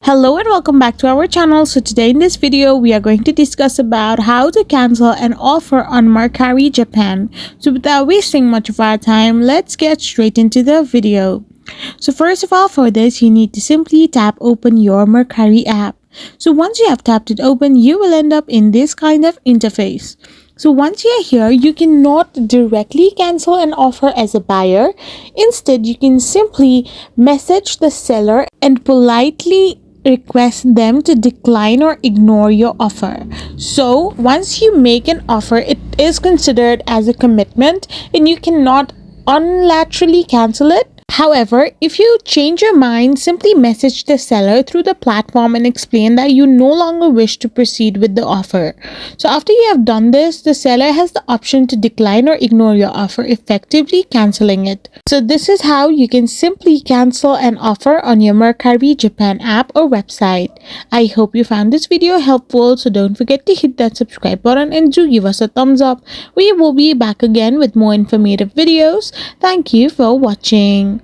Hello and welcome back to our channel. So today in this video we are going to discuss about how to cancel an offer on Mercari Japan. So without wasting much of our time, let's get straight into the video. So first of all, for this you need to simply tap open your Mercari app. So once you have tapped it open, you will end up in this kind of interface. So once you're here, you cannot directly cancel an offer as a buyer. Instead, you can simply message the seller and politely request them to decline or ignore your offer. So once you make an offer, it is considered as a commitment and you cannot unilaterally cancel it. However, if you change your mind, simply message the seller through the platform and explain that you no longer wish to proceed with the offer. So after you have done this, the seller has the option to decline or ignore your offer, effectively canceling it. So this is how you can simply cancel an offer on your Mercari Japan app or website. I hope you found this video helpful, so don't forget to hit that subscribe button and do give us a thumbs up. We will be back again with more informative videos. Thank you for watching.